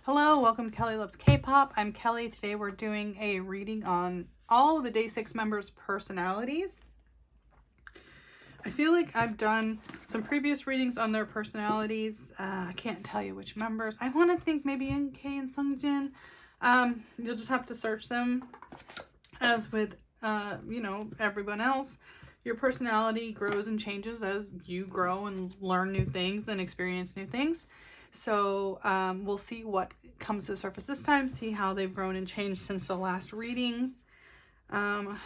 Hello, welcome to Kelly Loves K-Pop. I'm Kelly. Today we're doing a reading on all of the Day6 members' personalities. I feel like I've done some previous readings on their personalities. I can't tell you which members. I want to think maybe NK and Seongjin. You'll just have to search them. As with, everyone else, your personality grows and changes as you grow and learn new things and experience new things. So we'll see what comes to the surface this time, see how they've grown and changed since the last readings. I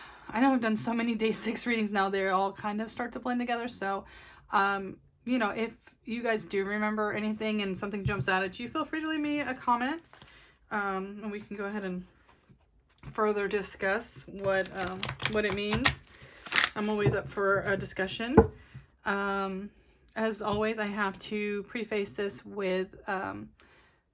know I've done so many Day6 readings now, they all kind of start to blend together. So, if you guys do remember anything and something jumps out at you, feel free to leave me a comment. And we can go ahead and further discuss what it means. I'm always up for a discussion. As always, I have to preface this with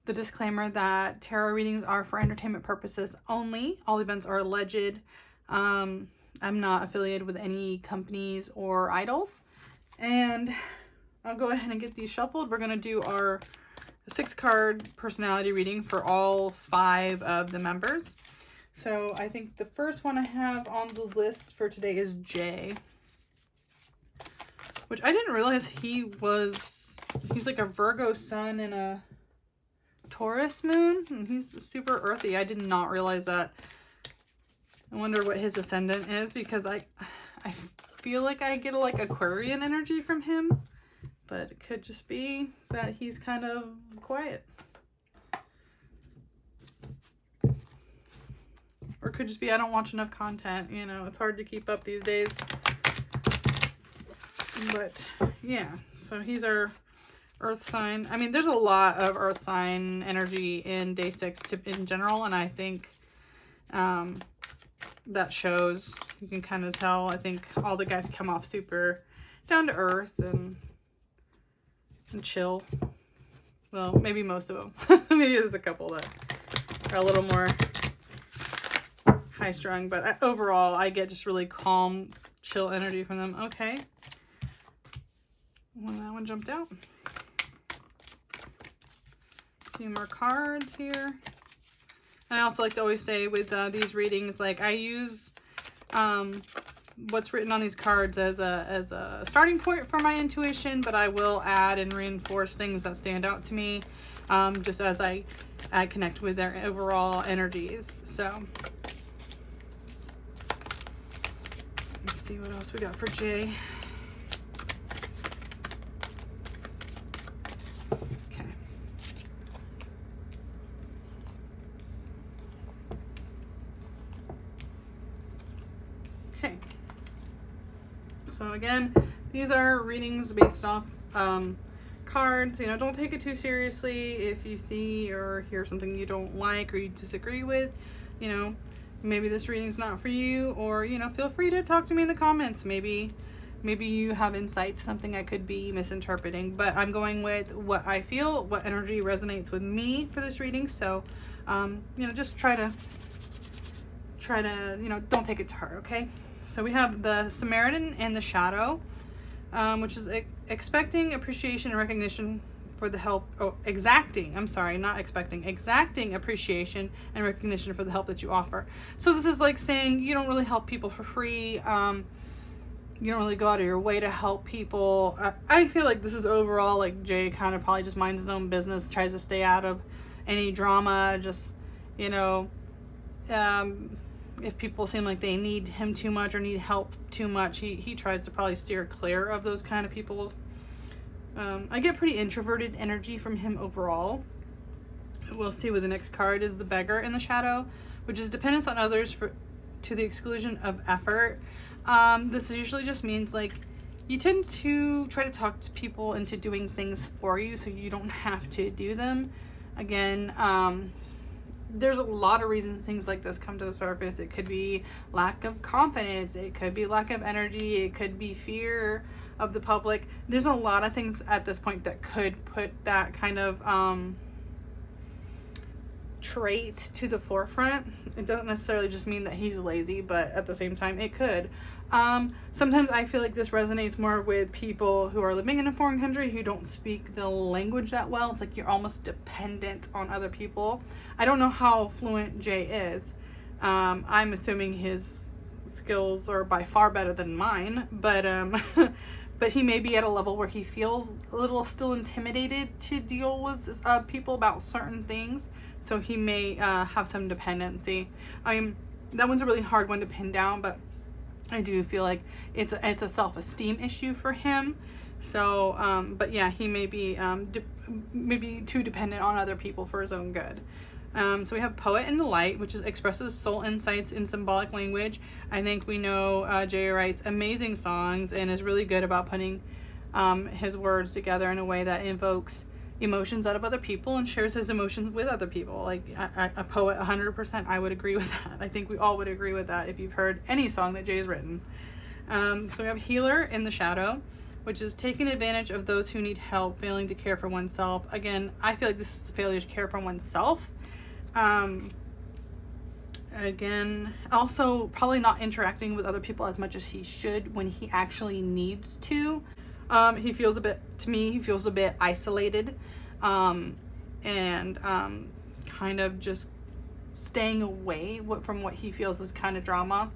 the disclaimer that tarot readings are for entertainment purposes only. All events are alleged. I'm not affiliated with any companies or idols. And I'll go ahead and get these shuffled. We're going to do our 6-card personality reading for all 5 of the members. So I think the first one I have on the list for today is Jay. Which I didn't realize he's like a Virgo sun and a Taurus moon. And he's super earthy. I did not realize that. I wonder what his ascendant is because I feel like I get like Aquarian energy from him. But it could just be that he's kind of quiet. Or it could just be I don't watch enough content. You know, it's hard to keep up these days. But yeah, so he's our earth sign. I mean, there's a lot of earth sign energy in Day6 in general, and I think that shows. You can kind of tell. I think all the guys come off super down to earth and chill. Well, maybe most of them. Maybe there's a couple that are a little more high strung, but overall I get just really calm, chill energy from them. Okay. Well, that one jumped out. A few more cards here. And I also like to always say with these readings, like I use what's written on these cards as a starting point for my intuition, but I will add and reinforce things that stand out to me just as I connect with their overall energies. So let's see what else we got for Jay. Okay, so again, these are readings based off cards. You know, don't take it too seriously. If you see or hear something you don't like or you disagree with, you know, maybe this reading's not for you, or, you know, feel free to talk to me in the comments. Maybe you have insights, something I could be misinterpreting, but I'm going with what I feel, what energy resonates with me for this reading. So, you know, just try to, you know, don't take it to heart, okay? So we have the Samaritan and the Shadow, which is expecting appreciation and recognition for the help, exacting appreciation and recognition for the help that you offer. So this is like saying you don't really help people for free. You don't really go out of your way to help people. I feel like this is overall like Jay kind of probably just minds his own business, tries to stay out of any drama, just, you know, if people seem like they need him too much or need help too much, he tries to probably steer clear of those kind of people. I get pretty introverted energy from him overall. We'll see with the next card is the Beggar in the Shadow, which is dependence on others to the exclusion of effort. This usually just means like you tend to try to talk to people into doing things for you so you don't have to do them. Again, there's a lot of reasons things like this come to the surface. It could be lack of confidence. It could be lack of energy. It could be fear of the public. There's a lot of things at this point that could put that kind of trait to the forefront. It doesn't necessarily just mean that he's lazy, but at the same time it could. Sometimes I feel like this resonates more with people who are living in a foreign country who don't speak the language that well. It's like you're almost dependent on other people. I don't know how fluent Jay is. I'm assuming his skills are by far better than mine, but but he may be at a level where he feels a little still intimidated to deal with people about certain things. So he may have some dependency. I mean, that one's a really hard one to pin down, but I do feel like it's a self-esteem issue for him. So, but yeah, he may be maybe too dependent on other people for his own good. So we have Poet in the Light, which expresses soul insights in symbolic language. I think we know Jay writes amazing songs and is really good about putting his words together in a way that invokes emotions out of other people and shares his emotions with other people. Like a poet, 100%, I would agree with that. I think we all would agree with that if you've heard any song that Jay has written. So we have Healer in the Shadow, which is taking advantage of those who need help, failing to care for oneself. Again, I feel like this is a failure to care for oneself. Again, also probably not interacting with other people as much as he should when he actually needs to. He feels he feels a bit isolated, and kind of just staying away from what he feels is kind of drama.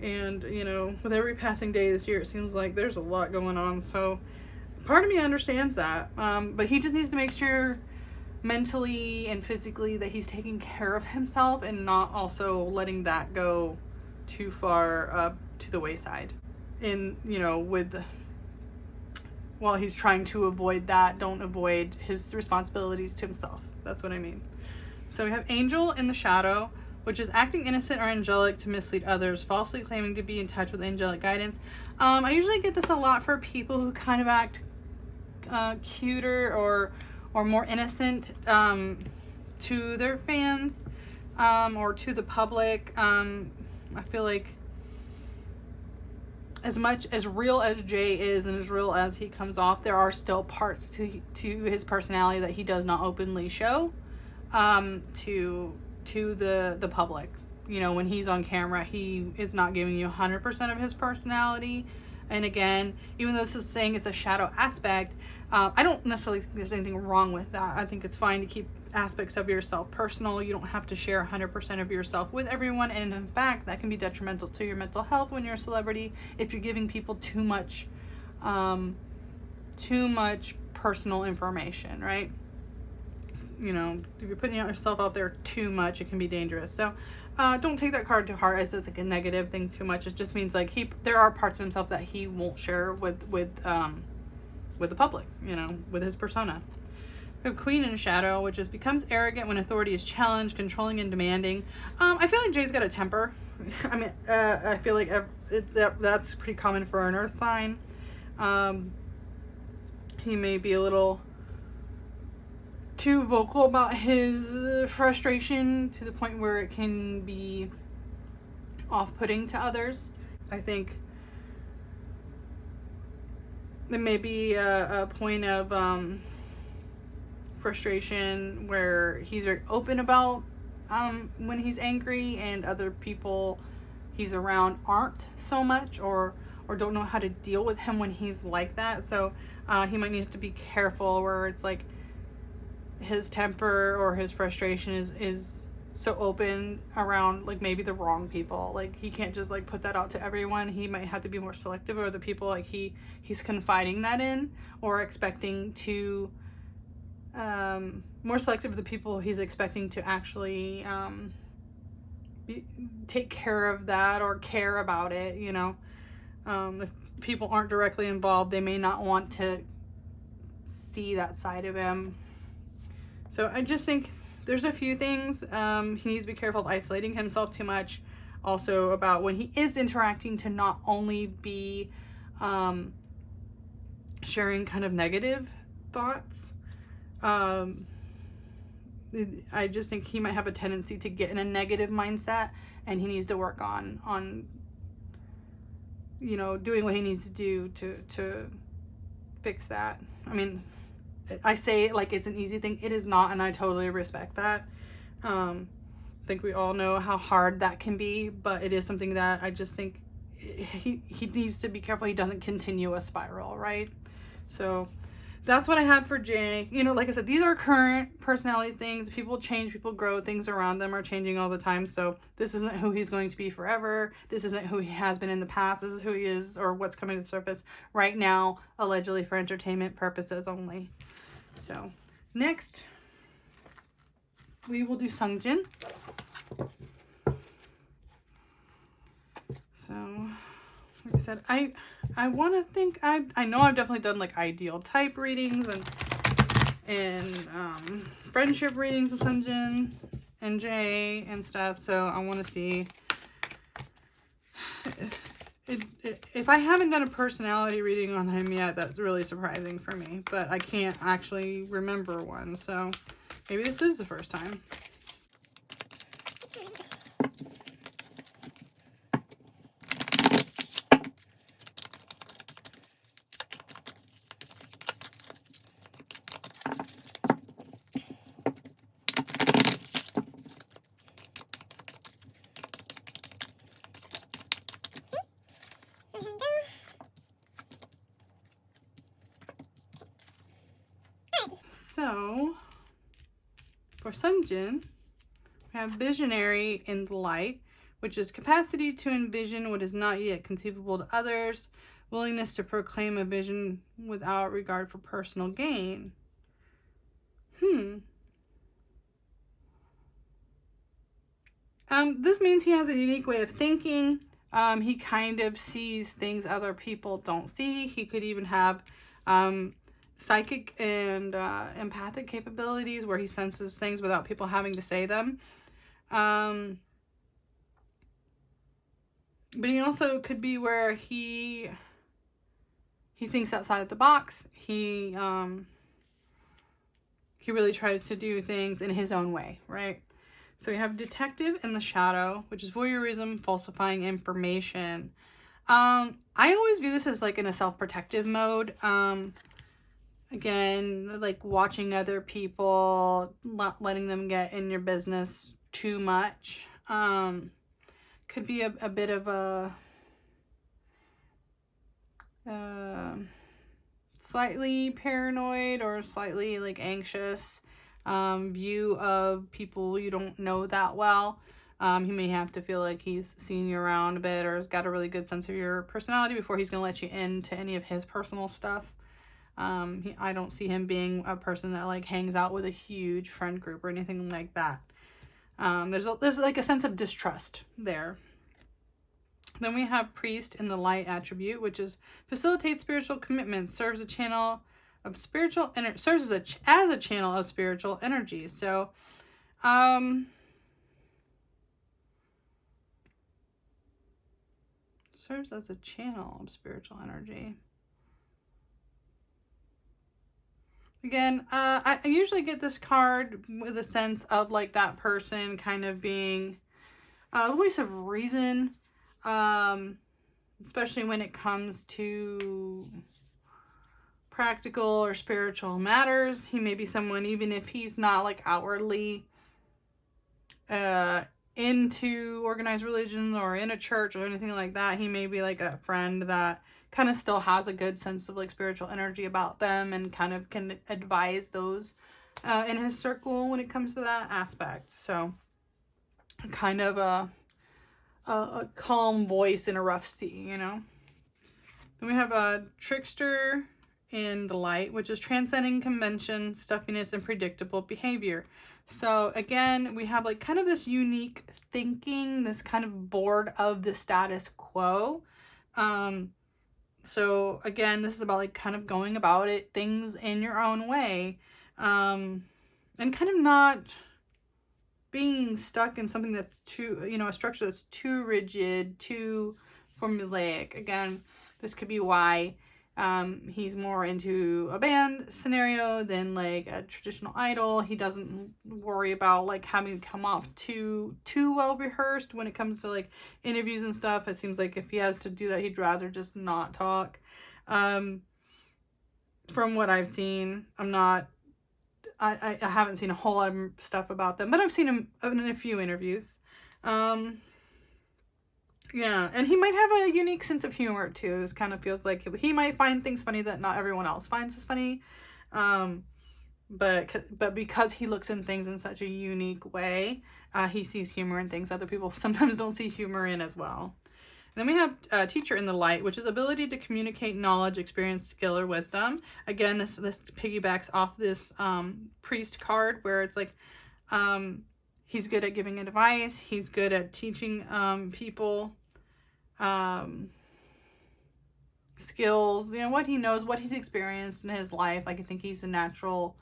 And, you know, with every passing day this year, it seems like there's a lot going on. So part of me understands that, but he just needs to make sure mentally and physically that he's taking care of himself and not also letting that go too far to the wayside. And, you know, while he's trying to avoid that, don't avoid his responsibilities to himself. That's what I mean. So we have Angel in the Shadow, which is acting innocent or angelic to mislead others, falsely claiming to be in touch with angelic guidance. I usually get this a lot for people who kind of act cuter or more innocent to their fans or to the public. I feel like as much as real as Jay is and as real as he comes off, there are still parts to his personality that he does not openly show to the public. You know, when he's on camera, he is not giving you 100% of his personality. And again, even though this is saying it's a shadow aspect, I don't necessarily think there's anything wrong with that. I think it's fine to keep aspects of yourself personal. You don't have to share 100% of yourself with everyone. And in fact, that can be detrimental to your mental health when you're a celebrity if you're giving people too much personal information, right? You know, if you're putting yourself out there too much, it can be dangerous. So don't take that card to heart as like a negative thing too much. It just means like there are parts of himself that he won't share with the public, you know, with his persona. We have Queen in Shadow, which is becomes arrogant when authority is challenged, controlling and demanding. I feel like Jay's got a temper. I mean, I feel like that's pretty common for an earth sign. He may be a little too vocal about his frustration to the point where it can be off-putting to others. I think there may be a point of frustration where he's very open about when he's angry, and other people he's around aren't so much or don't know how to deal with him when he's like that. So he might need to be careful where it's like his temper or his frustration is so open around like maybe the wrong people. Like he can't just like put that out to everyone. He might have to be more selective of the people like he's confiding that in, or expecting to more selective of the people he's expecting to actually take care of that or care about it, you know. If people aren't directly involved, they may not want to see that side of him. So I just think there's a few things. He needs to be careful of isolating himself too much. Also about when he is interacting to not only be sharing kind of negative thoughts. I just think he might have a tendency to get in a negative mindset, and he needs to work on you know, doing what he needs to do to fix that. I mean, I say it like it's an easy thing. It is not, and I totally respect that. I think we all know how hard that can be, but it is something that I just think he needs to be careful he doesn't continue a spiral, right? So that's what I have for Jay. You know, like I said, these are current personality things. People change, people grow, things around them are changing all the time. So this isn't who he's going to be forever. This isn't who he has been in the past. This is who he is, or what's coming to the surface right now, allegedly for entertainment purposes only. So next, we will do Seongjin. So, like I said, I want to think I know I've definitely done like ideal type readings and friendship readings with Seongjin and Jay and stuff. So I want to see if I haven't done a personality reading on him yet. That's really surprising for me, but I can't actually remember one. So maybe this is the first time. So, for Seongjin, we have visionary in the light, which is capacity to envision what is not yet conceivable to others, willingness to proclaim a vision without regard for personal gain. This means he has a unique way of thinking. He kind of sees things other people don't see. He could even have psychic and empathic capabilities where he senses things without people having to say them. But he also could be where he thinks outside of the box. He really tries to do things in his own way, right? So we have detective in the shadow, which is voyeurism, falsifying information. I always view this as like in a self-protective mode. Again, like watching other people, not letting them get in your business too much. Could be a bit of a slightly paranoid or slightly like anxious view of people you don't know that well. He may have to feel like he's seen you around a bit or has got a really good sense of your personality before he's going to let you into any of his personal stuff. I don't see him being a person that like hangs out with a huge friend group or anything like that. There's like a sense of distrust there. Then we have priest in the light attribute, which is facilitates spiritual commitment, serves a channel of spiritual serves as a channel of spiritual energy. So, serves as a channel of spiritual energy. Again, I usually get this card with a sense of like that person kind of being a voice of reason, especially when it comes to practical or spiritual matters. He may be someone, even if he's not like outwardly into organized religion or in a church or anything like that, he may be like a friend that kind of still has a good sense of like spiritual energy about them and kind of can advise those in his circle when it comes to that aspect. So kind of a calm voice in a rough sea, you know. Then we have a trickster in the light, which is transcending convention, stuffiness, and predictable behavior. So again, we have like kind of this unique thinking, this kind of bored of the status quo. So again, this is about like kind of going about it, things in your own way, and kind of not being stuck in something that's too, you know, a structure that's too rigid, too formulaic. Again, this could be why he's more into a band scenario than like a traditional idol. He doesn't worry about like having to come off too well rehearsed when it comes to like interviews and stuff. It seems like if he has to do that, he'd rather just not talk. From what I've seen, I haven't seen a whole lot of stuff about them, but I've seen him in a few interviews. Yeah, and he might have a unique sense of humor too. This kind of feels like he might find things funny that not everyone else finds as funny. But because he looks in things in such a unique way, he sees humor in things other people sometimes don't see humor in as well. And then we have teacher in the light, which is ability to communicate knowledge, experience, skill, or wisdom. Again, this piggybacks off this priest card where it's like he's good at giving advice. He's good at teaching people skills, you know, what he knows, what he's experienced in his life. Like, I think he's a natural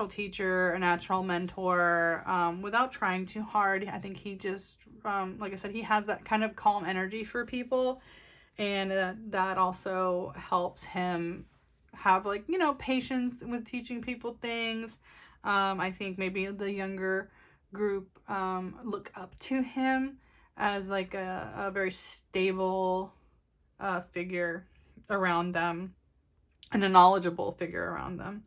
teacher, a natural mentor, without trying too hard. I think he just, like I said, he has that kind of calm energy for people, and that also helps him have, like, you know, patience with teaching people things. I think maybe the younger group look up to him as like a very stable figure around them, and a knowledgeable figure around them.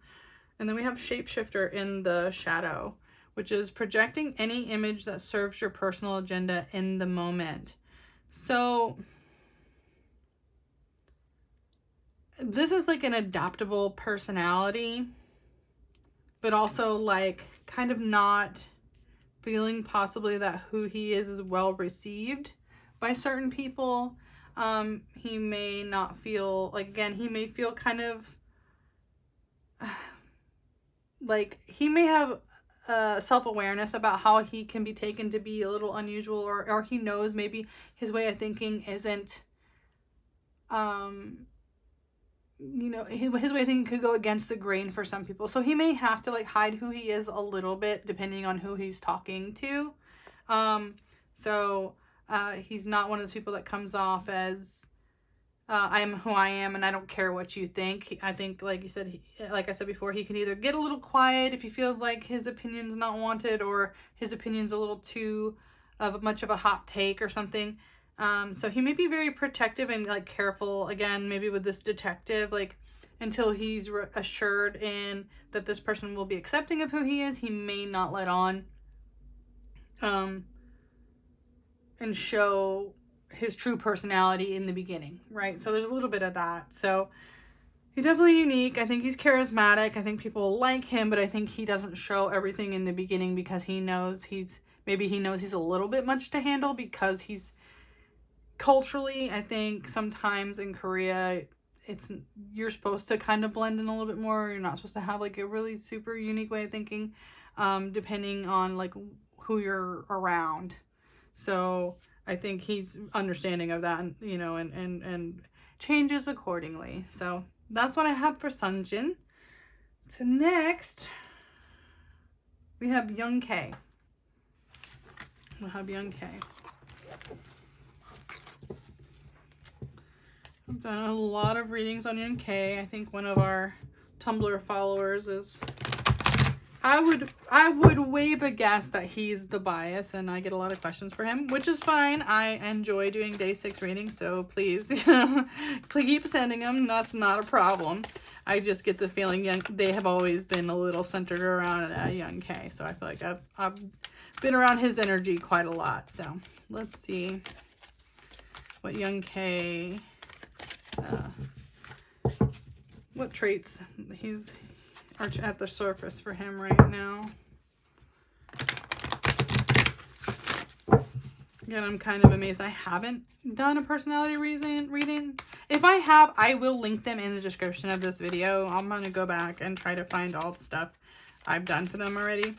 And then we have shapeshifter in the shadow, which is projecting any image that serves your personal agenda in the moment. So this is like an adaptable personality, but also like kind of not feeling possibly that who he is well received by certain people. He may not feel, like, again, he may feel kind of like he may have self-awareness about how he can be taken to be a little unusual, or he knows maybe his way of thinking isn't you know, his way of thinking could go against the grain for some people. So he may have to like hide who he is a little bit depending on who he's talking to. He's not one of those people that comes off as I'm who I am and I don't care what you think. I think, like you said, like I said before, he can either get a little quiet if he feels like his opinion's not wanted, or his opinion's a little too much of a hot take or something. So he may be very protective and like careful, again, maybe with this detective, like until he's assured in that this person will be accepting of who he is. He may not let on and show his true personality in the beginning, right? So there's a little bit of that. So he's definitely unique. I think he's charismatic. I think people like him, but I think he doesn't show everything in the beginning because he knows he's a little bit much to handle, because he's culturally, I think sometimes in Korea, you're supposed to kind of blend in a little bit more. You're not supposed to have like a really super unique way of thinking, depending on like who you're around. So I think he's understanding of that, and, you know, and changes accordingly. So that's what I have for Seongjin. So next, we have Young K. We'll have Young K. I've done a lot of readings on Young K. I think one of our Tumblr followers is... I would wave a guess that he's the bias, and I get a lot of questions for him, which is fine. I enjoy doing day 6 readings, so please, please keep sending them. That's not a problem. I just get the feeling they have always been a little centered around Young K, so I feel like I've been around his energy quite a lot. So let's see what Young K, what traits are at the surface for him right now. Again, I'm kind of amazed I haven't done a personality reading. If I have, I will link them in the description of this video. I'm going to go back and try to find all the stuff I've done for them already.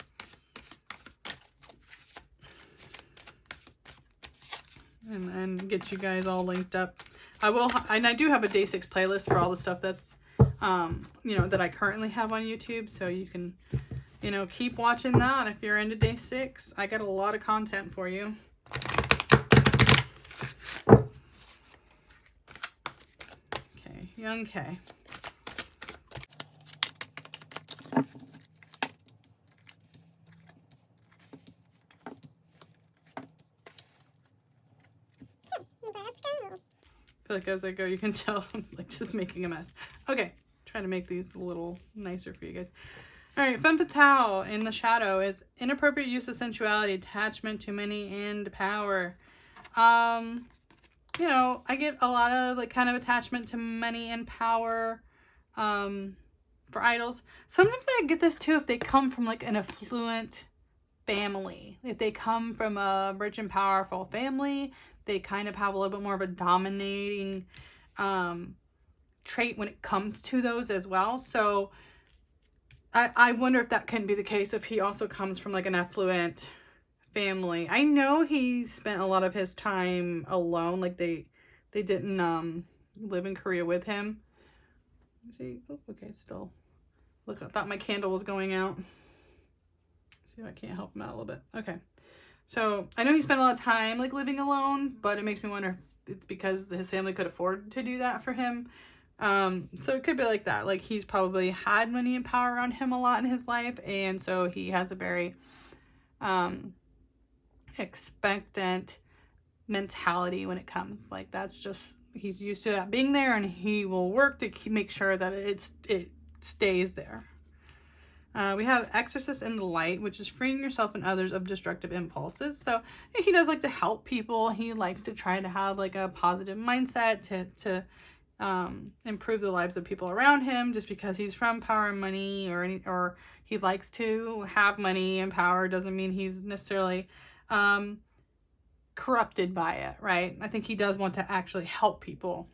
And get you guys all linked up. I do have a day 6 playlist for all the stuff that's you know, that I currently have on YouTube, so you can, you know, keep watching that if you're into day 6. I got a lot of content for you. Okay, Young K. I feel like as I go, you can tell I'm like just making a mess. Okay, trying to make these a little nicer for you guys. All right, femme fatale in the shadow is inappropriate use of sensuality, attachment to money, and power. You know, I get a lot of like kind of attachment to money and power for idols. Sometimes I get this too if they come from like an affluent family. If they come from a rich and powerful family, they kind of have a little bit more of a dominating trait when it comes to those as well. So I wonder if that can be the case if he also comes from like an affluent family. I know he spent a lot of his time alone. Like they didn't live in Korea with him. Let's see. Oh, okay, still. Look, I thought my candle was going out. See if I can't help him out a little bit. Okay. So I know he spent a lot of time like living alone, but it makes me wonder if it's because his family could afford to do that for him. So it could be like that. Like he's probably had money and power around him a lot in his life, and so he has a very expectant mentality when it comes. Like that's just, he's used to that being there, and he will work to make sure that it stays there. We have Exorcist in the Light, which is freeing yourself and others of destructive impulses. So he does like to help people. He likes to try to have like a positive mindset to improve the lives of people around him. Just because he's from power and money, or he likes to have money and power, doesn't mean he's necessarily corrupted by it, right? I think he does want to actually help people.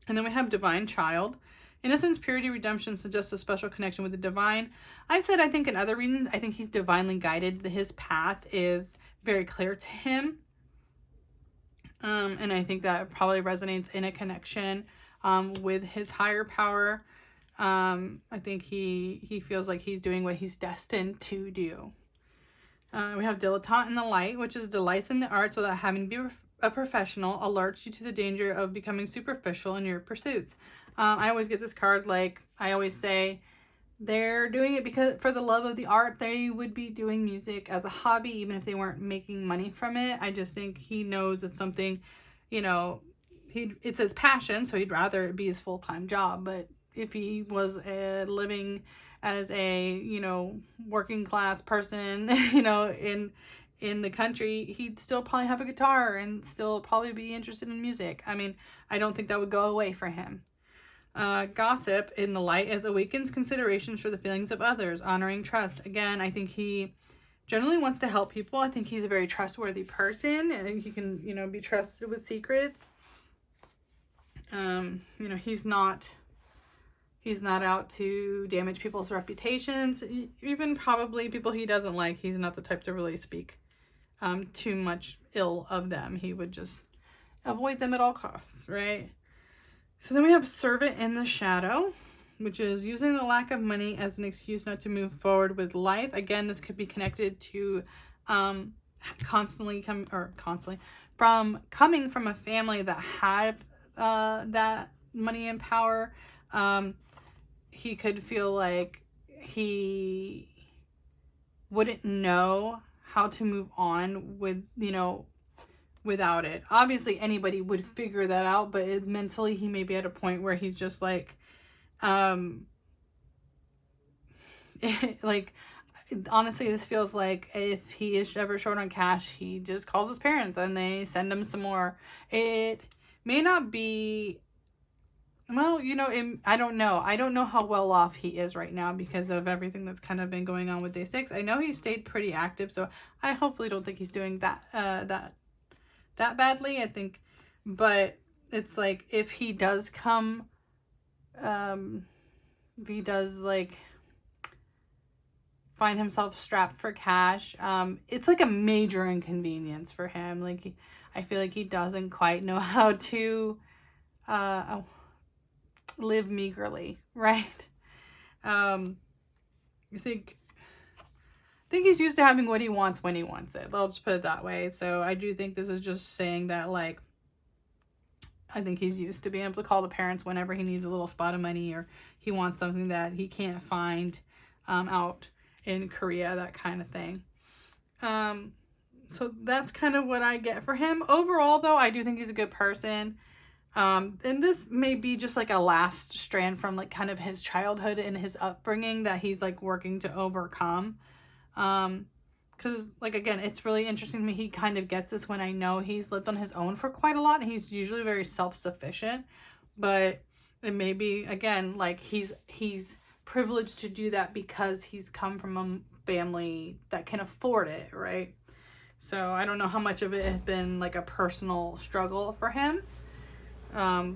And then we have Divine Child. Innocence, purity, redemption suggests a special connection with the divine. I think in other reasons, I think he's divinely guided. His path is very clear to him. And I think that probably resonates in a connection with his higher power. I think he feels like he's doing what he's destined to do. We have Dilettante in the Light, which is delights in the arts without having to be a professional, alerts you to the danger of becoming superficial in your pursuits. I always get this card, like I always say, they're doing it because for the love of the art. They would be doing music as a hobby even if they weren't making money from it. I just think he knows it's something, you know, it's his passion, so he'd rather it be his full-time job. But if he was living as a, you know, working class person, you know, in the country, he'd still probably have a guitar and still probably be interested in music. I mean, I don't think that would go away for him. Gossip in the Light is awakens considerations for the feelings of others, honoring trust. Again, I think he generally wants to help people. I think he's a very trustworthy person, and he can, you know, be trusted with secrets. You know, he's not out to damage people's reputations, even probably people he doesn't like. He's not the type to really speak too much ill of them. He would just avoid them at all costs, right? So then we have Servant in the Shadow, which is using the lack of money as an excuse not to move forward with life. Again, this could be connected to coming from a family that had that money and power. He could feel like he wouldn't know how to move on with, you know, without it. Obviously anybody would figure that out, but mentally he may be at a point where he's just like like, honestly, this feels like if he is ever short on cash, he just calls his parents and they send him some more. It may not be, well, you know, I don't know. I don't know how well off he is right now because of everything that's kind of been going on with Day6. I know he stayed pretty active, so I hopefully don't think he's doing that badly, I think. But it's like, if he does come, if he does like find himself strapped for cash, it's like a major inconvenience for him. Like, I feel like he doesn't quite know how to live meagerly, right? I think he's used to having what he wants when he wants it. I'll just put it that way. So I do think this is just saying that, like, I think he's used to being able to call the parents whenever he needs a little spot of money, or he wants something that he can't find out in Korea, that kind of thing. So that's kind of what I get for him. Overall, though, I do think he's a good person. And this may be just like a last strand from like kind of his childhood and his upbringing that he's like working to overcome. Because like, again, it's really interesting to me. He kind of gets this when I know he's lived on his own for quite a lot, and he's usually very self-sufficient, but it may be, again, like he's privileged to do that because he's come from a family that can afford it, right? So I don't know how much of it has been like a personal struggle for him,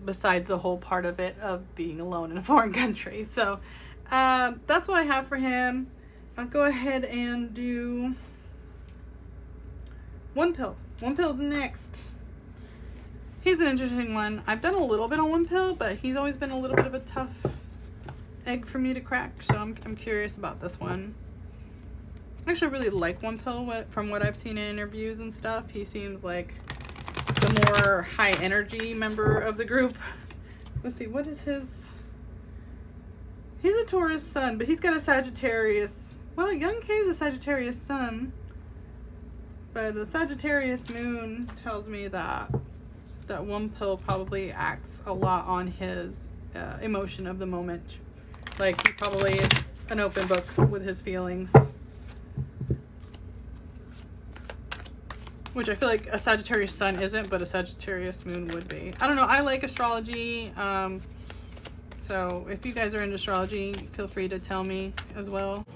besides the whole part of it of being alone in a foreign country. So that's what I have for him. I'll go ahead and do One Pill. One Pill's next. He's an interesting one. I've done a little bit on One Pill, but he's always been a little bit of a tough egg for me to crack, so I'm curious about this one. I actually really like One Pill from what I've seen in interviews and stuff. He seems like the more high energy member of the group. Let's see, what is his... He's a Taurus sun, but he's got a Sagittarius. Well, Young K is a Sagittarius sun, but the Sagittarius moon tells me that One Pill probably acts a lot on his emotion of the moment. Like, he probably is an open book with his feelings. Which I feel like a Sagittarius sun isn't, but a Sagittarius moon would be. I don't know. I like astrology. So if you guys are into astrology, feel free to tell me as well.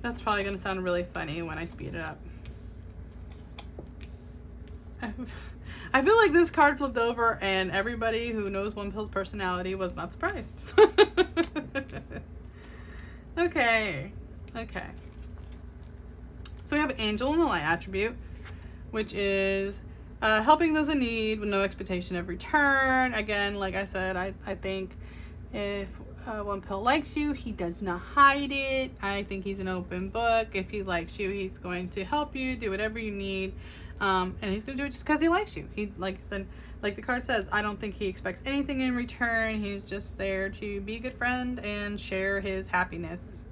That's probably going to sound really funny when I speed it up. I feel like this card flipped over and everybody who knows One Pill's personality was not surprised. Okay. So we have Angel in the Light attribute, which is helping those in need with no expectation of return. Again, like I said, I think if One Pill likes you, he does not hide it. I think he's an open book. If he likes you, he's going to help you, do whatever you need. And he's going to do it just because he likes you. He, like I said, like the card says, I don't think he expects anything in return. He's just there to be a good friend and share his happiness.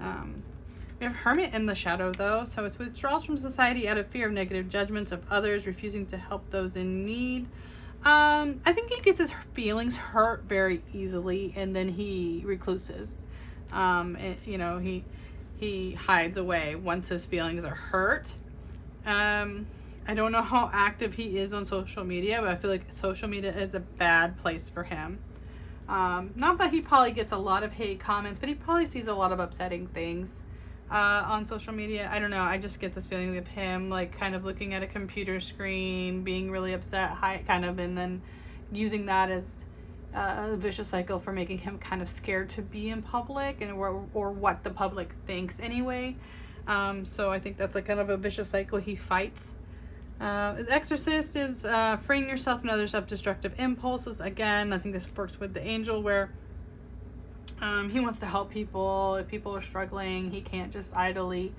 We have Hermit in the shadow, though. So it's withdrawals from society out of fear of negative judgments of others, refusing to help those in need. I think he gets his feelings hurt very easily, and then he recluses. And, you know, he hides away once his feelings are hurt. I don't know how active he is on social media, but I feel like social media is a bad place for him. Not that he probably gets a lot of hate comments, but he probably sees a lot of upsetting things on social media. I don't know. I just get this feeling of him like kind of looking at a computer screen, being really upset, kind of, and then using that as a vicious cycle for making him kind of scared to be in public and or what the public thinks anyway. So I think that's like kind of a vicious cycle he fights. The Exorcist is freeing yourself and others of destructive impulses. Again, I think this works with the Angel where he wants to help people. If people are struggling, he can't just idly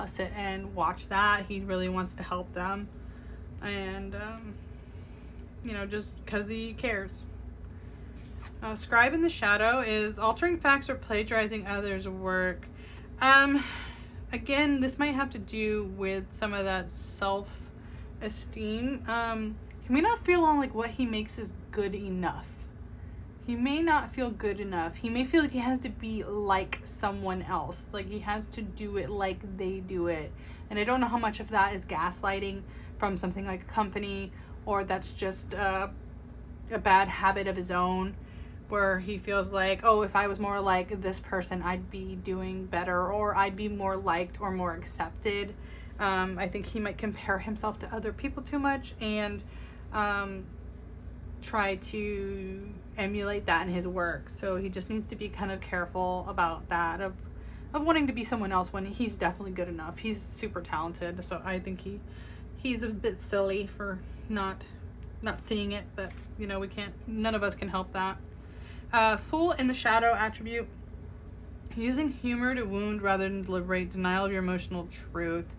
sit and watch that. He really wants to help them. And, you know, just because he cares. Scribe in the Shadow is altering facts or plagiarizing others' work. Again, this might have to do with some of that self-esteem. He may not feel on like what he makes is good enough. He may not feel good enough. He may feel like he has to be like someone else. Like he has to do it like they do it. And I don't know how much of that is gaslighting from something like a company, or that's just a bad habit of his own, where he feels like, oh, if I was more like this person, I'd be doing better, or I'd be more liked or more accepted. I think he might compare himself to other people too much and try to emulate that in his work. So he just needs to be kind of careful about that, of wanting to be someone else when he's definitely good enough. He's super talented, so I think he's a bit silly for not seeing it, but you know, none of us can help that. Fool in the Shadow attribute, using humor to wound rather than deliberate denial of your emotional truth.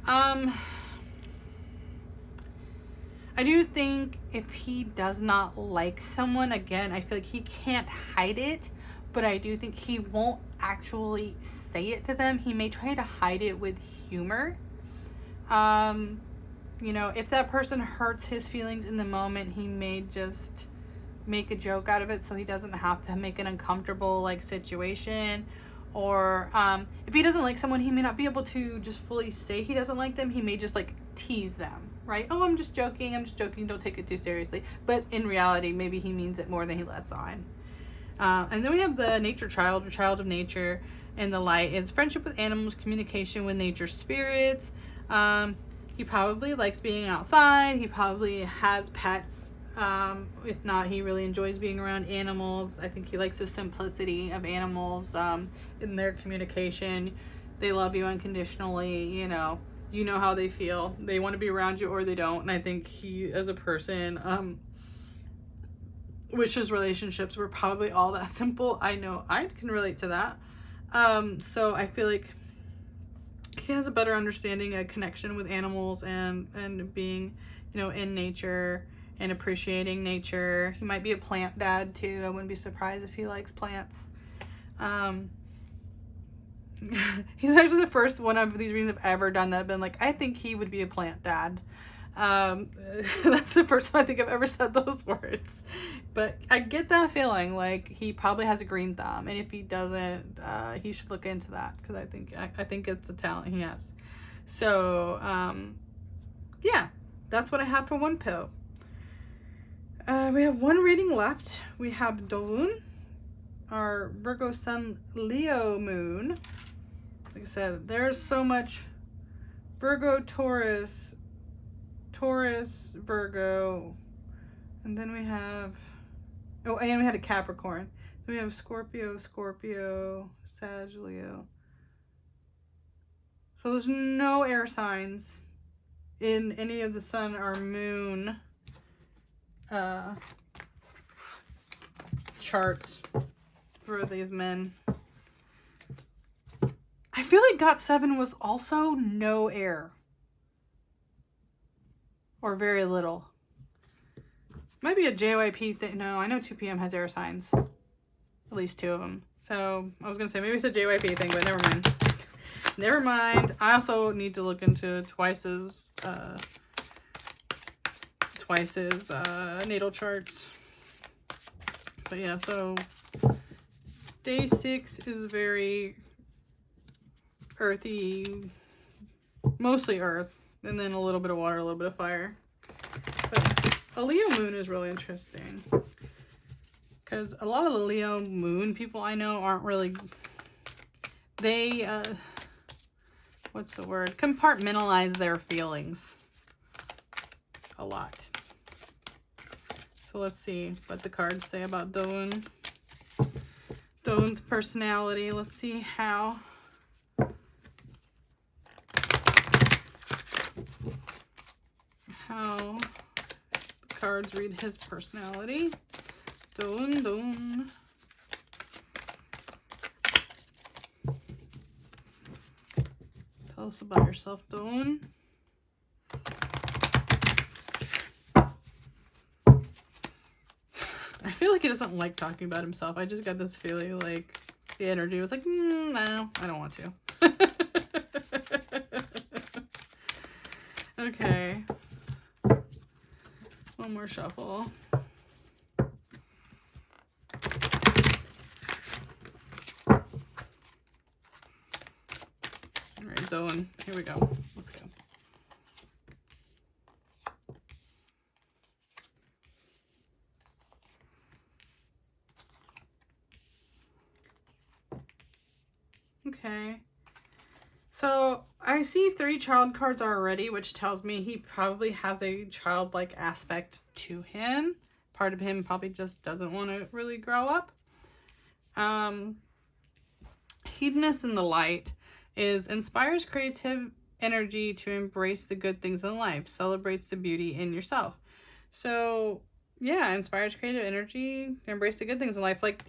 I I do think if he does not like someone, again, I feel like he can't hide it, but I do think he won't actually say it to them. He may try to hide it with humor. You know, if that person hurts his feelings in the moment, he may just make a joke out of it so he doesn't have to make an uncomfortable like situation. Or if he doesn't like someone, he may not be able to just fully say he doesn't like them. He may just like tease them, right? Oh, I'm just joking, don't take it too seriously. But in reality, maybe he means it more than he lets on. And then we have the nature child, or child of nature, and the light is friendship with animals, communication with nature spirits. He probably likes being outside. He probably has pets. If not, he really enjoys being around animals. I think he likes the simplicity of animals in their communication. They love you unconditionally, you know how they feel. They want to be around you or they don't. And I think he, as a person, wishes relationships were probably all that simple. I know I can relate to that. So I feel like he has a better understanding, a connection with animals and being, in nature and appreciating nature. He might be a plant dad too. I wouldn't be surprised if he likes plants. He's actually the first one of these readings I've ever done that I've been like, I think he would be a plant dad. That's the first time I think I've ever said those words. But I get that feeling like he probably has a green thumb, and if he doesn't, he should look into that, because I think it's a talent he has. So yeah, that's what I have for one pill. We have one reading left. We have Dolun, our Virgo Sun, Leo Moon. Like I said, there's so much Virgo, Taurus, Virgo, and then we have, and we had a Capricorn. Then we have Scorpio, Sag, Leo. So there's no air signs in any of the sun or moon charts for these men. I feel like GOT7 was also no air. Or very little. Might be a JYP thing. No, I know 2 p.m. has air signs. At least 2 of them. So I was going to say maybe it's a JYP thing, but never mind. Never mind. I also need to look into Twice's natal charts. But yeah, so DAY6 is very earthy, mostly earth, and then a little bit of water, a little bit of fire. But a Leo moon is really interesting, because a lot of the Leo moon people I know aren't really, they what's the word, compartmentalize their feelings a lot. So let's see what the cards say about Dolun's personality. Let's see how the cards read his personality. Dolun. Tell us about yourself, Dolun. I feel like he doesn't like talking about himself. I just got this feeling like the energy was like, no, I don't want to. Okay. One more shuffle. All right, Dolun, here we go. Let's go. Okay. So I see 3 child cards already, which tells me he probably has a childlike aspect to him. Part of him probably just doesn't want to really grow up. Hedonist in the light inspires creative energy to embrace the good things in life, celebrates the beauty in yourself. So yeah, inspires creative energy to embrace the good things in life. Like,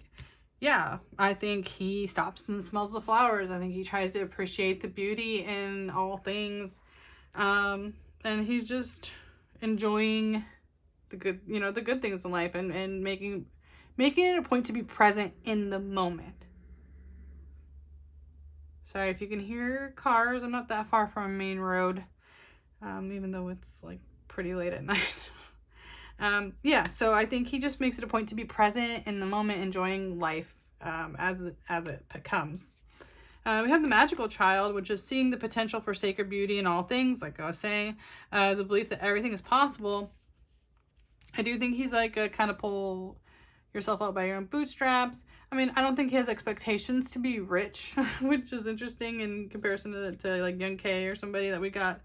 yeah, I think he stops and smells the flowers. I think he tries to appreciate the beauty in all things. And he's just enjoying the good, the good things in life, and making it a point to be present in the moment. Sorry if you can hear cars. I'm not that far from a main road, even though it's like pretty late at night. Yeah, so I think he just makes it a point to be present in the moment, enjoying life as it comes. We have the magical child, which is seeing the potential for sacred beauty in all things, like I was saying, the belief that everything is possible. I do think he's like a kind of pull yourself out by your own bootstraps. I mean, I don't think he has expectations to be rich, which is interesting in comparison to like Young K or somebody that we got.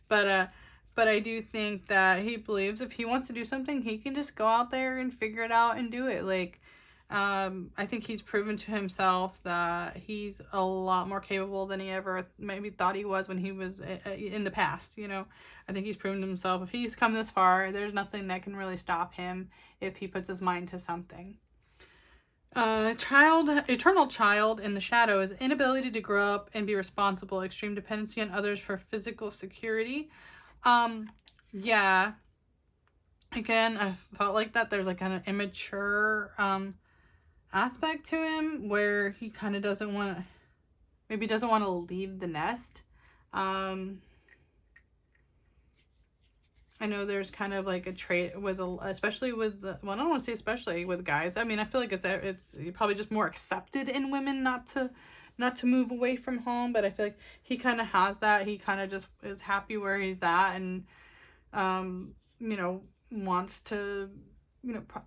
But I do think that he believes if he wants to do something, he can just go out there and figure it out and do it. Like, I think he's proven to himself that he's a lot more capable than he ever maybe thought he was when he was in the past, I think he's proven to himself if he's come this far, there's nothing that can really stop him if he puts his mind to something. Eternal child in the shadow is inability to grow up and be responsible, extreme dependency on others for physical security. Yeah. Again, I felt like that there's like an immature aspect to him where he kind of doesn't want to leave the nest. I know there's kind of like a trait with especially with I don't want to say especially with guys. I mean, I feel like it's probably just more accepted in women not to move away from home, but I feel like he kind of has that. He kind of just is happy where he's at, and wants to,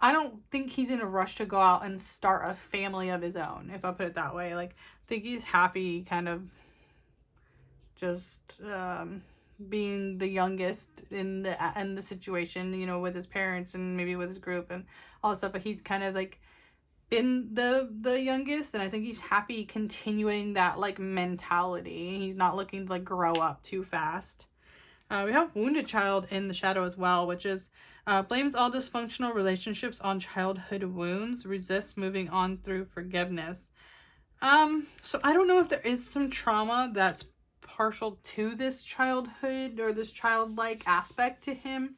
I don't think he's in a rush to go out and start a family of his own, if I put it that way. Like, I think he's happy kind of just being the youngest in the situation, with his parents and maybe with his group and all this stuff, but he's kind of like been the youngest, and I think he's happy continuing that like mentality. He's not looking to like grow up too fast. We have wounded child in the shadow as well, which is blames all dysfunctional relationships on childhood wounds, resists moving on through forgiveness. So I don't know if there is some trauma that's partial to this childhood or this childlike aspect to him.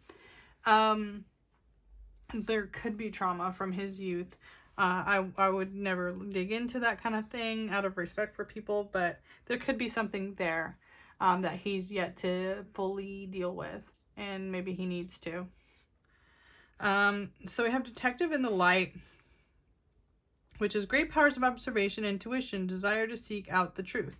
There could be trauma from his youth. I would never dig into that kind of thing out of respect for people, but there could be something there that he's yet to fully deal with, and maybe he needs to. So we have detective in the light, which is great powers of observation, intuition, desire to seek out the truth.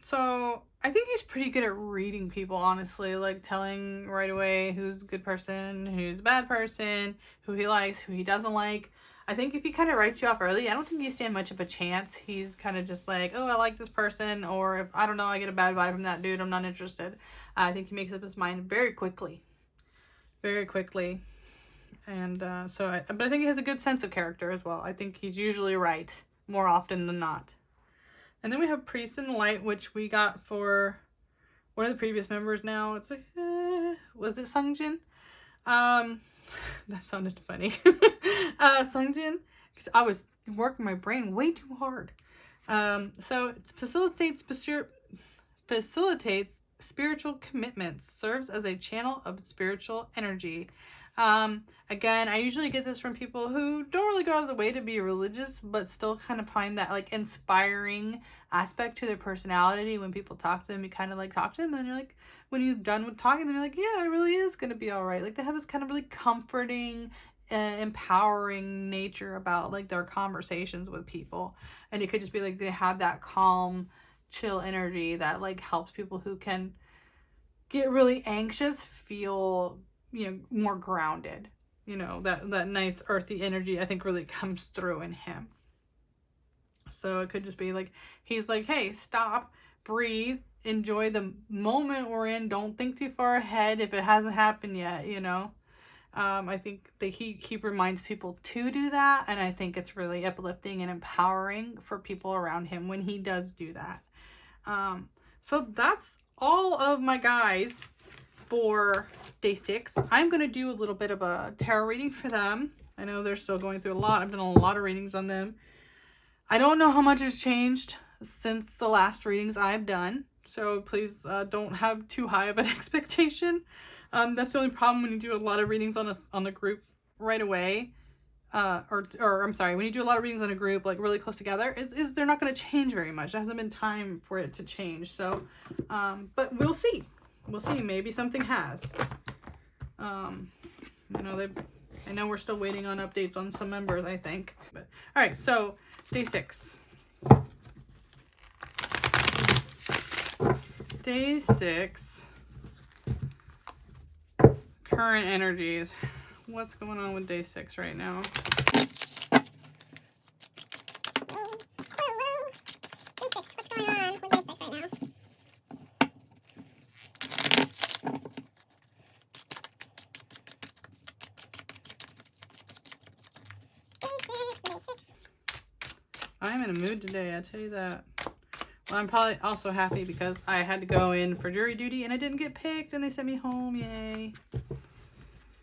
So I think he's pretty good at reading people, honestly, like telling right away who's a good person, who's a bad person, who he likes, who he doesn't like. I think if he kind of writes you off early, I don't think you stand much of a chance. He's kind of just like, oh, I like this person, or if, I don't know, I get a bad vibe from that dude, I'm not interested. I think he makes up his mind very quickly. Very quickly. And but I think he has a good sense of character as well. I think he's usually right more often than not. And then we have Priest in the Light, which we got for one of the previous members now. It's like, was it Seongjin? That sounded funny. Seongjin, because I was working my brain way too hard. So it facilitates spiritual commitments, serves as a channel of spiritual energy. Again, I usually get this from people who don't really go out of the way to be religious, but still kind of find that like inspiring aspect to their personality. When people talk to them, you kind of like talk to them, and you're like, when you're done with talking to them, you're like, yeah, it really is going to be all right. Like, they have this kind of really comforting, empowering nature about like their conversations with people. And it could just be like they have that calm, chill energy that like helps people who can get really anxious feel, more grounded. That nice earthy energy I think really comes through in him. So it could just be like, he's like, hey, stop, breathe, enjoy the moment we're in, don't think too far ahead if it hasn't happened yet. I think that he reminds people to do that, and I think it's really uplifting and empowering for people around him when he does do that. So that's all of my guys for day 6. I'm going to do a little bit of a tarot reading for them. I know they're still going through a lot. I've done a lot of readings on them. I don't know how much has changed since the last readings I've done. So please don't have too high of an expectation. That's the only problem when you do a lot of readings on a group right away. Or I'm sorry, when you do a lot of readings on a group like really close together, is they're not going to change very much. There hasn't been time for it to change. So, but we'll see. We'll see. Maybe something has. You know, I know we're still waiting on updates on some members, I think. But all right, so day 6. Day 6. Current energies. What's going on with day 6 right now? I'm in a mood today, I tell you that. Well, I'm probably also happy because I had to go in for jury duty and I didn't get picked and they sent me home. Yay.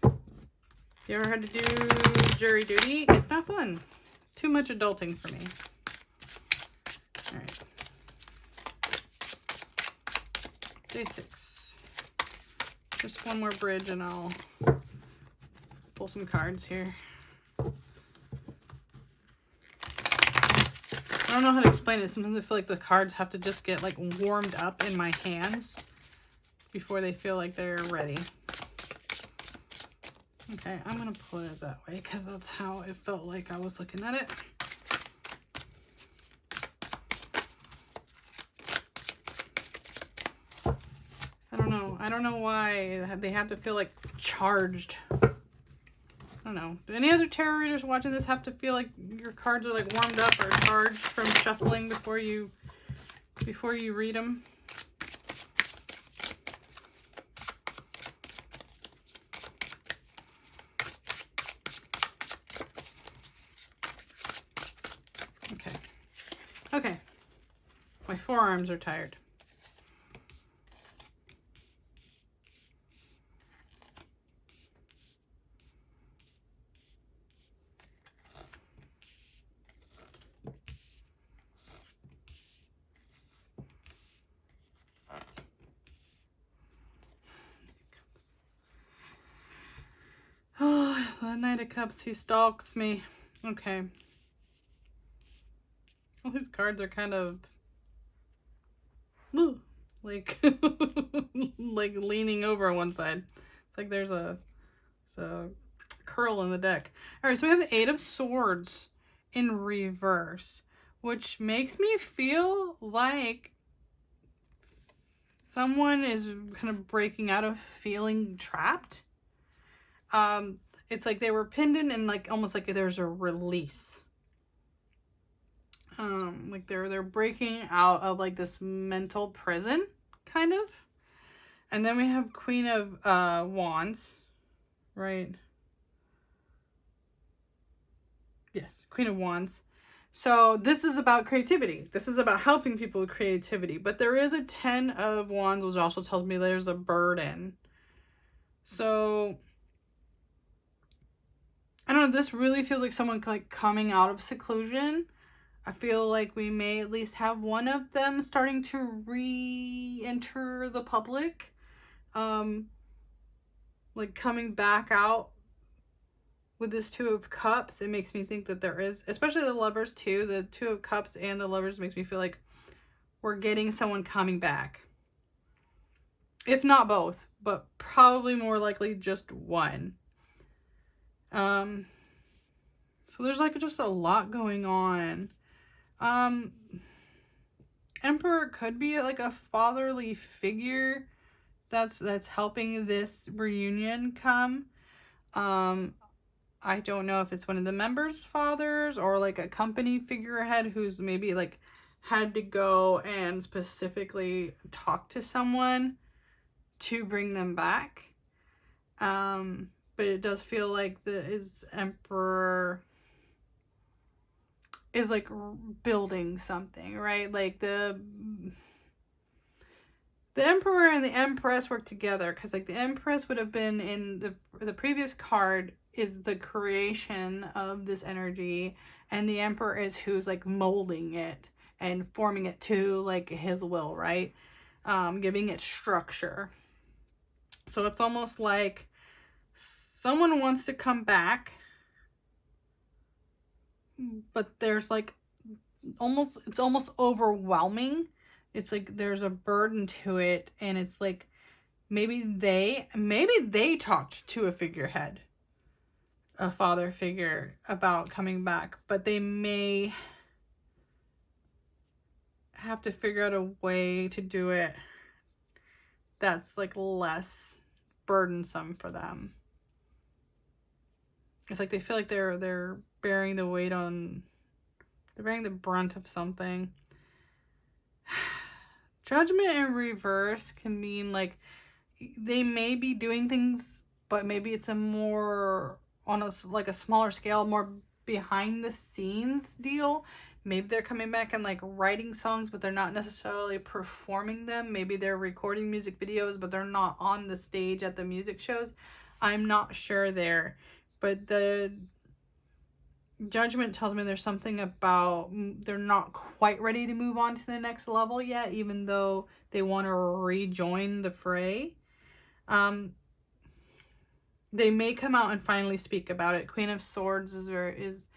You ever had to do jury duty? It's not fun. Too much adulting for me. All right. Day 6. Just one more bridge and I'll pull some cards here. I don't know how to explain it. Sometimes I feel like the cards have to just get like warmed up in my hands before they feel like they're ready. Okay, I'm going to put it that way because that's how it felt like I was looking at it. I don't know why they have to feel like charged. I don't know. Do any other tarot readers watching this have to feel like your cards are like warmed up or charged from shuffling before you read them? Okay. My forearms are tired. Oh, the Knight of Cups, he stalks me. Okay. All these cards are kind of like like leaning over on one side. It's like there's a curl in the deck. All right, so we have the 8 of Swords in reverse, which makes me feel like someone is kind of breaking out of feeling trapped. It's like they were pinned in and like almost like there's a release. Like they're breaking out of like this mental prison, kind of. And then we have Queen of Wands, right? Yes, Queen of Wands. So this is about creativity. This is about helping people with creativity. But there is a 10 of Wands, which also tells me there's a burden. So I don't know, this really feels like someone like coming out of seclusion. I feel like we may at least have one of them starting to re-enter the public. Like coming back out with this 2 of Cups. It makes me think that there is, especially the Lovers too. The 2 of Cups and the Lovers makes me feel like we're getting someone coming back. If not both, but probably more likely just one. So there's like just a lot going on. Emperor could be like a fatherly figure that's helping this reunion come. I don't know if it's one of the members' fathers or like a company figurehead who's maybe like had to go and specifically talk to someone to bring them back. But it does feel like his emperor is like building something, right? Like the emperor and the empress work together, because like the empress would have been in the previous card is the creation of this energy, and the emperor is who's like molding it and forming it to like his will, right? giving it structure. So it's almost like someone wants to come back, but there's like it's almost overwhelming. It's like there's a burden to it, and it's like maybe they talked to a figurehead, a father figure, about coming back, but they may have to figure out a way to do it that's like less burdensome for them. It's like they feel like they're bearing the weight on, they're bearing the brunt of something. Judgment in reverse can mean like they may be doing things, but maybe it's a more on a like a smaller scale, more behind the scenes deal. Maybe they're coming back and like writing songs, but they're not necessarily performing them. Maybe they're recording music videos, but they're not on the stage at the music shows. I'm not sure there, but the judgment tells me there's something about they're not quite ready to move on to the next level yet, even though they want to rejoin the fray. They may come out and finally speak about it. Queen of Swords is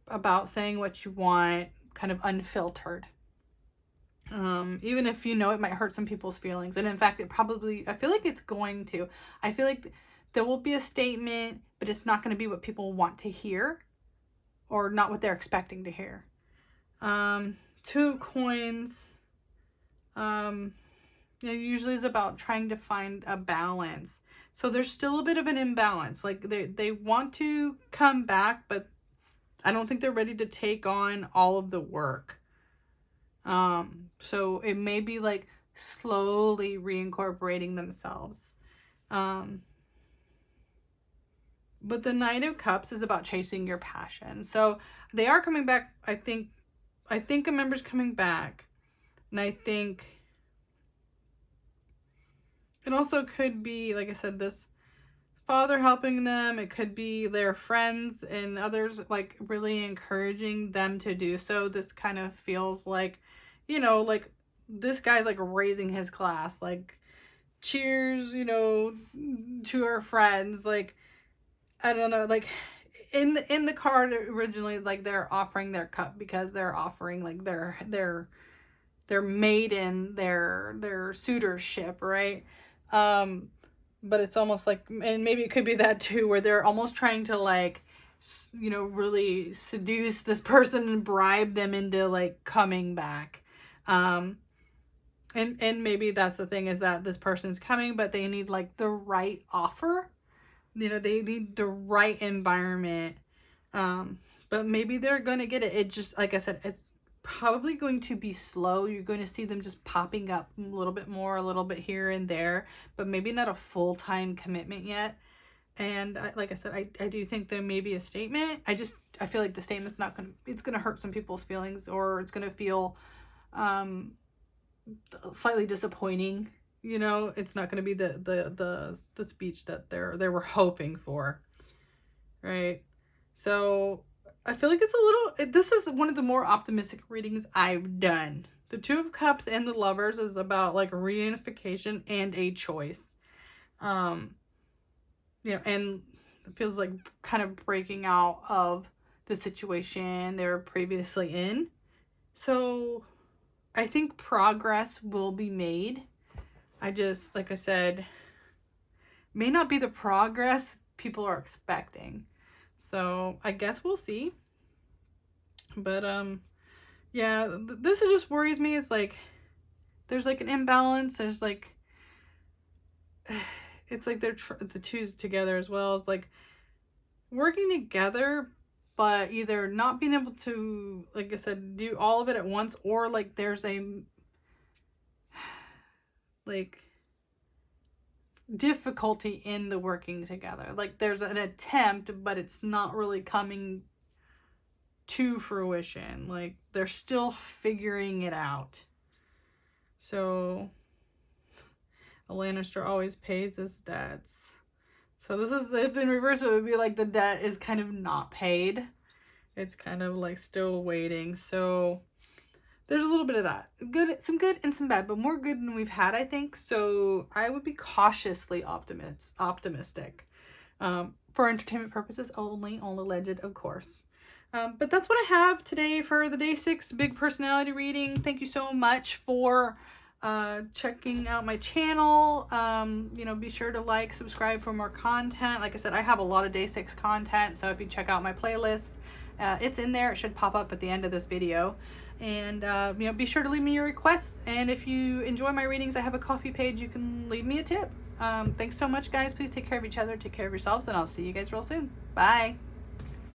about saying what you want, kind of unfiltered. Even if you know it might hurt some people's feelings. And in fact, I feel like it's going to. I feel like there will be a statement, but it's not going to be what people want to hear, or not what they're expecting to hear. Two of Coins, it usually is about trying to find a balance. So there's still a bit of an imbalance. Like they want to come back, but I don't think they're ready to take on all of the work. So it may be like slowly reincorporating themselves. But the Knight of Cups is about chasing your passion. So they are coming back. I think a member's coming back. And I think it also could be, like I said, this father helping them. It could be their friends and others like really encouraging them to do so. This kind of feels like, you know, like this guy's like raising his class, like cheers, you know, to our friends. Like, I don't know, like in the card originally, like they're offering their cup because they're offering like their maiden, their suitorship, right? But it's almost like, and maybe it could be that too, where they're almost trying to like, you know, really seduce this person and bribe them into like coming back. And maybe that's the thing, is that this person's coming, but they need like the right offer. You know, they need the right environment. But maybe they're going to get it. It just, like I said, it's probably going to be slow. You're going to see them just popping up a little bit more, a little bit here and there, but maybe not a full-time commitment yet. And like I said, I do think there may be a statement. I feel like the statement's not going to, it's going to hurt some people's feelings, or it's going to feel slightly disappointing. You know, it's not going to be the speech that they were hoping for, right? So I feel like it's a little, this is one of the more optimistic readings I've done. The Two of Cups and the Lovers is about like reunification and a choice. You know, and it feels like kind of breaking out of the situation they were previously in. So I think progress will be made. I just, like I said, may not be the progress people are expecting. So I guess we'll see. But yeah, this is just worries me. Is like there's like an imbalance. There's like, it's like they're the two's together as well. It's like working together, but either not being able to, like I said, do all of it at once, or like there's a like difficulty in the working together. Like there's an attempt, but it's not really coming to fruition. Like they're still figuring it out. So a Lannister always pays his debts. So this is, if in reverse, it would be like the debt is kind of not paid. It's kind of like still waiting. So there's a little bit of that. Some good and some bad, but more good than we've had, I think. So I would be cautiously optimistic. For entertainment purposes only, all alleged, of course. But that's what I have today for the Day6 big personality reading. Thank you so much for checking out my channel. You know, be sure to like, subscribe for more content. Like I said, I have a lot of Day6 content, so if you check out my playlist, it's in there. It should pop up at the end of this video. And you know, be sure to leave me your requests, and if you enjoy my readings, I have a Ko-fi page. You can leave me a tip. Thanks so much, guys. Please take care of each other, take care of yourselves, and I'll see you guys real soon. Bye.